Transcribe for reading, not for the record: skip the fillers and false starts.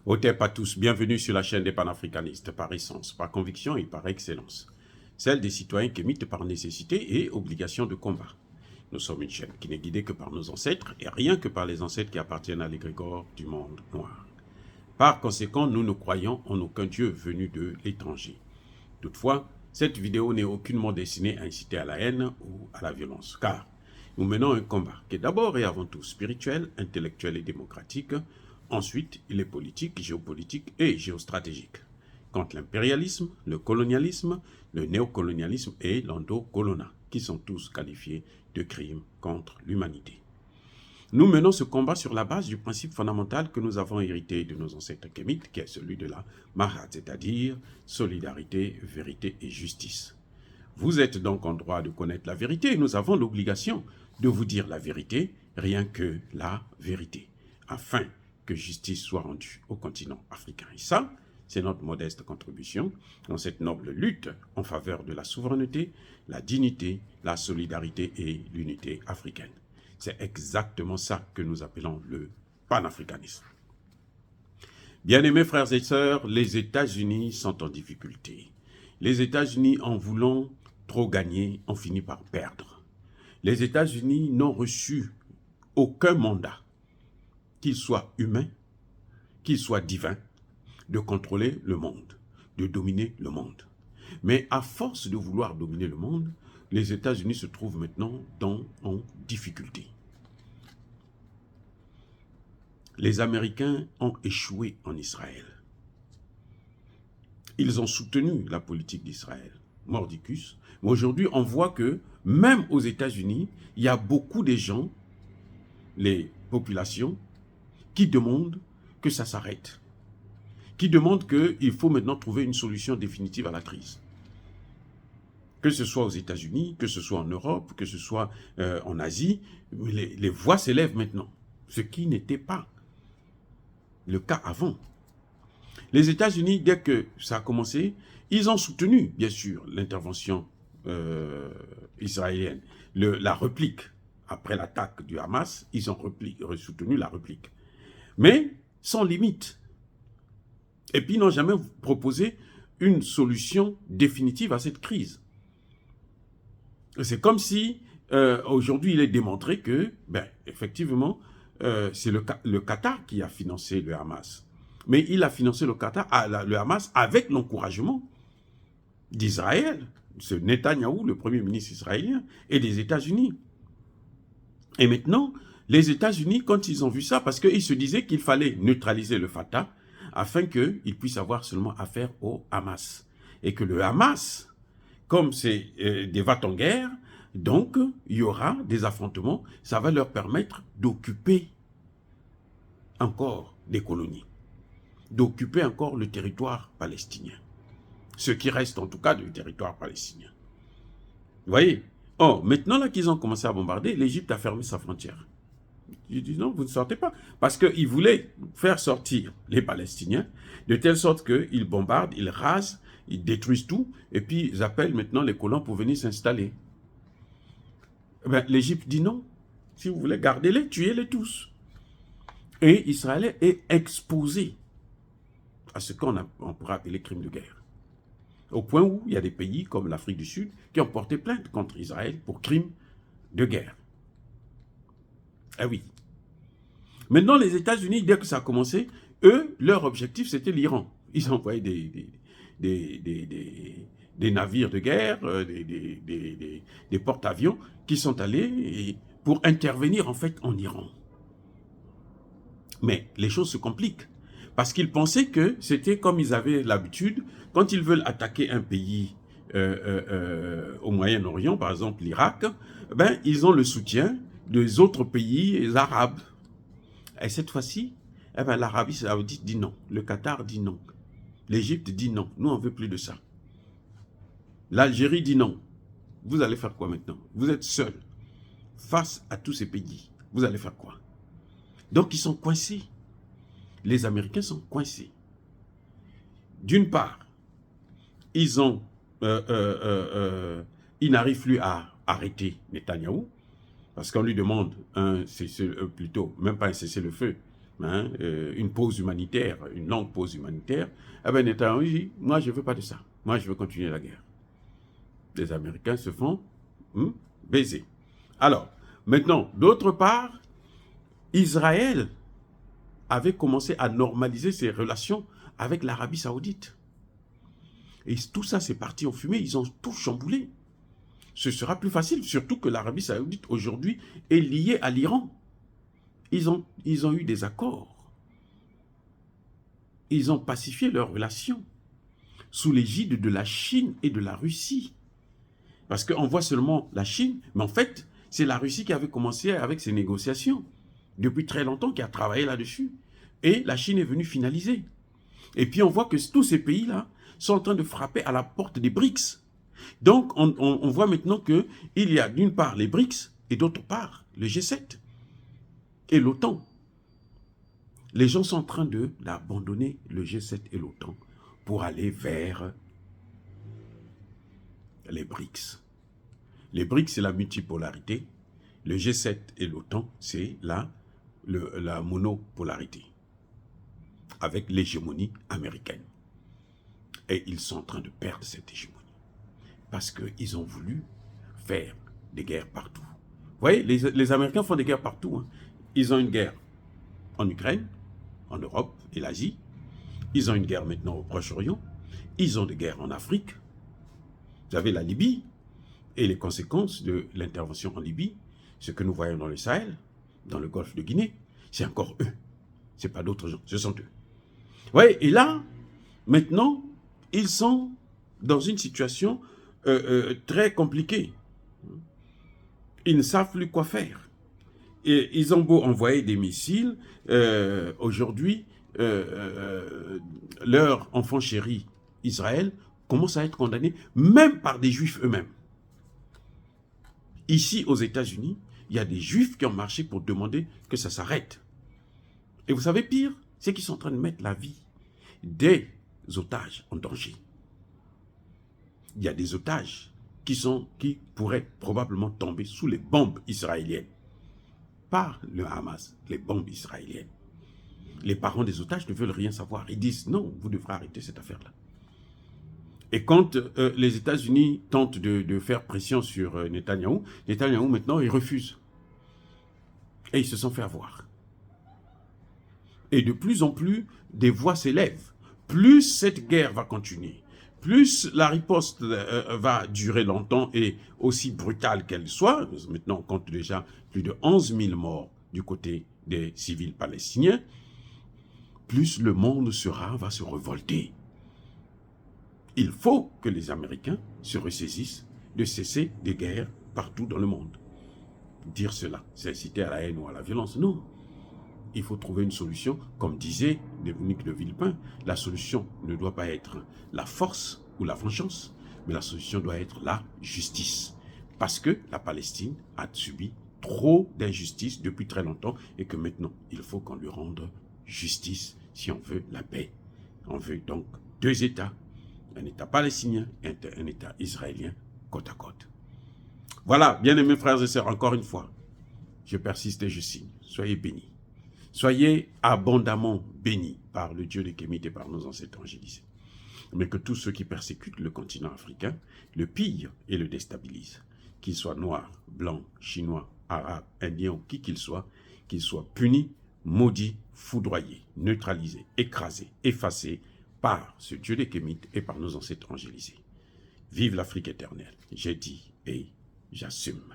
Otep à tous, bienvenue sur la chaîne des panafricanistes, par essence, par conviction et par excellence. Celle des citoyens qui émitent par nécessité et obligation de combat. Nous sommes une chaîne qui n'est guidée que par nos ancêtres et rien que par les ancêtres qui appartiennent à l'égrégore du monde noir. Par conséquent, nous ne croyons en aucun Dieu venu de l'étranger. Toutefois, cette vidéo n'est aucunement destinée à inciter à la haine ou à la violence, car nous menons un combat qui est d'abord et avant tout spirituel, intellectuel et démocratique. Ensuite, il est politique, géopolitique et géostratégique. Contre l'impérialisme, le colonialisme, le néocolonialisme et l'endocolonat, qui sont tous qualifiés de crimes contre l'humanité. Nous menons ce combat sur la base du principe fondamental que nous avons hérité de nos ancêtres kémites, qui est celui de la Mahat, c'est-à-dire solidarité, vérité et justice. Vous êtes donc en droit de connaître la vérité et nous avons l'obligation de vous dire la vérité, rien que la vérité, afin que justice soit rendue au continent africain. Et ça, c'est notre modeste contribution dans cette noble lutte en faveur de la souveraineté, la dignité, la solidarité et l'unité africaine. C'est exactement ça que nous appelons le panafricanisme. Bien-aimés frères et sœurs, les États-Unis sont en difficulté. Les États-Unis, en voulant trop gagner, ont fini par perdre. Les États-Unis n'ont reçu aucun mandat, qu'il soit humain, qu'il soit divin, de contrôler le monde, de dominer le monde. Mais à force de vouloir dominer le monde, les États-Unis se trouvent maintenant en difficulté. Les Américains ont échoué en Israël. Ils ont soutenu la politique d'Israël, mordicus. Mais aujourd'hui, on voit que même aux États-Unis, il y a beaucoup de gens, les populations, qui demandent que ça s'arrête, qui demandent qu'il faut maintenant trouver une solution définitive à la crise. Que ce soit aux États-Unis, que ce soit en Europe, que ce soit en Asie, les voix s'élèvent maintenant, ce qui n'était pas le cas avant. Les États-Unis, dès que ça a commencé, ils ont soutenu, bien sûr, l'intervention israélienne, la réplique. Après l'attaque du Hamas, ils ont soutenu la réplique. Mais sans limite. Et puis, ils n'ont jamais proposé une solution définitive à cette crise. C'est comme si, aujourd'hui, il est démontré que, effectivement, c'est le Qatar qui a financé le Hamas. Mais il a financé le Hamas avec l'encouragement d'Israël, ce Netanyahou, le premier ministre israélien, et des États-Unis. Et maintenant, les États-Unis, quand ils ont vu ça, parce qu'ils se disaient qu'il fallait neutraliser le Fatah, afin qu'ils puissent avoir seulement affaire au Hamas. Et que le Hamas, comme c'est des va-t-en-guerre, donc il y aura des affrontements, ça va leur permettre d'occuper encore des colonies, d'occuper encore le territoire palestinien. Ce qui reste en tout cas du territoire palestinien. Vous voyez? Or, maintenant là qu'ils ont commencé à bombarder, l'Égypte a fermé sa frontière. Je dis non, vous ne sortez pas. Parce qu'ils voulaient faire sortir les Palestiniens de telle sorte qu'ils bombardent, ils rasent, ils détruisent tout, et puis ils appellent maintenant les colons pour venir s'installer. L'Égypte dit non. Si vous voulez, gardez-les, tuez-les tous. Et Israël est exposé à ce qu'on pourrait appeler crimes de guerre. Au point où il y a des pays comme l'Afrique du Sud qui ont porté plainte contre Israël pour crimes de guerre. Ah oui. Maintenant, les États-Unis, dès que ça a commencé, eux, leur objectif, c'était l'Iran. Ils ont envoyé des navires de guerre, des porte-avions qui sont allés pour intervenir en fait en Iran. Mais les choses se compliquent. Parce qu'ils pensaient que c'était comme ils avaient l'habitude, quand ils veulent attaquer un pays au Moyen-Orient, par exemple l'Irak, ils ont le soutien des autres pays arabes. Et cette fois-ci, l'Arabie saoudite dit non, le Qatar dit non, l'Égypte dit non, nous on ne veut plus de ça. L'Algérie dit non. Vous allez faire quoi maintenant? Vous êtes seuls face à tous ces pays. Vous allez faire quoi? Donc ils sont coincés. Les Américains sont coincés. D'une part, ils n'arrivent plus à arrêter Netanyahou, parce qu'on lui demande plutôt, même pas un cessez-le-feu, hein, une pause humanitaire, une longue pause humanitaire, eh bien Netanyahou dit, moi je ne veux pas de ça, moi je veux continuer la guerre. Les Américains se font baiser. Alors, maintenant, d'autre part, Israël avait commencé à normaliser ses relations avec l'Arabie Saoudite. Et tout ça, c'est parti en fumée, ils ont tout chamboulé. Ce sera plus facile, surtout que l'Arabie Saoudite, aujourd'hui, est liée à l'Iran. Ils ont eu des accords. Ils ont pacifié leurs relations sous l'égide de la Chine et de la Russie. Parce qu'on voit seulement la Chine, mais en fait, c'est la Russie qui avait commencé avec ces négociations depuis très longtemps, qui a travaillé là-dessus. Et la Chine est venue finaliser. Et puis on voit que tous ces pays-là sont en train de frapper à la porte des BRICS. Donc on voit maintenant qu'il y a d'une part les BRICS et d'autre part le G7 et l'OTAN. Les gens sont en train d'abandonner le G7 et l'OTAN pour aller vers les BRICS. Les BRICS, c'est la multipolarité. Le G7 et l'OTAN, c'est la monopolarité, avec l'hégémonie américaine. Et ils sont en train de perdre cette hégémonie, parce qu'ils ont voulu faire des guerres partout. Vous voyez, les Américains font des guerres partout. Hein. Ils ont une guerre en Ukraine, en Europe et l'Asie. Ils ont une guerre maintenant au Proche-Orient. Ils ont des guerres en Afrique. Vous avez la Libye et les conséquences de l'intervention en Libye. Ce que nous voyons dans le Sahel, dans le golfe de Guinée, c'est encore eux. Ce n'est pas d'autres gens, ce sont eux. Vous voyez, et là, maintenant, ils sont dans une situation très compliquée. Ils ne savent plus quoi faire. Et ils ont beau envoyer des missiles, aujourd'hui, leur enfant chéri, Israël, commence à être condamné, même par des Juifs eux-mêmes. Ici, aux États-Unis, il y a des Juifs qui ont marché pour demander que ça s'arrête. Et vous savez, pire, c'est qu'ils sont en train de mettre la vie des otages en danger. Il y a des otages qui pourraient probablement tomber sous les bombes israéliennes. Par le Hamas, les bombes israéliennes. Les parents des otages ne veulent rien savoir. Ils disent non, vous devrez arrêter cette affaire-là. Et quand les États-Unis tentent de faire pression sur Netanyahou, Netanyahou maintenant il refuse. Et ils se sont fait avoir. Et de plus en plus, des voix s'élèvent. Plus cette guerre va continuer, plus la riposte va durer longtemps et aussi brutale qu'elle soit, maintenant on compte déjà plus de 11 000 morts du côté des civils palestiniens, plus le monde va se révolter. Il faut que les Américains se ressaisissent de cesser des guerres partout dans le monde. Dire cela, c'est inciter à la haine ou à la violence, non. Il faut trouver une solution, comme disait Dominique de Villepin, la solution ne doit pas être la force ou la vengeance, mais la solution doit être la justice. Parce que la Palestine a subi trop d'injustices depuis très longtemps et que maintenant, il faut qu'on lui rende justice si on veut la paix. On veut donc deux États, un État palestinien et un État israélien côte à côte. Voilà, bien-aimés frères et sœurs, encore une fois, je persiste et je signe. Soyez bénis. Soyez abondamment bénis par le Dieu des Kémites et par nos ancêtres angélisés. Mais que tous ceux qui persécutent le continent africain le pillent et le déstabilisent. Qu'ils soient noirs, blancs, chinois, arabes, indiens ou qui qu'ils soient punis, maudits, foudroyés, neutralisés, écrasés, effacés par ce Dieu des Kémites et par nos ancêtres angélisés. Vive l'Afrique éternelle, j'ai dit et j'assume.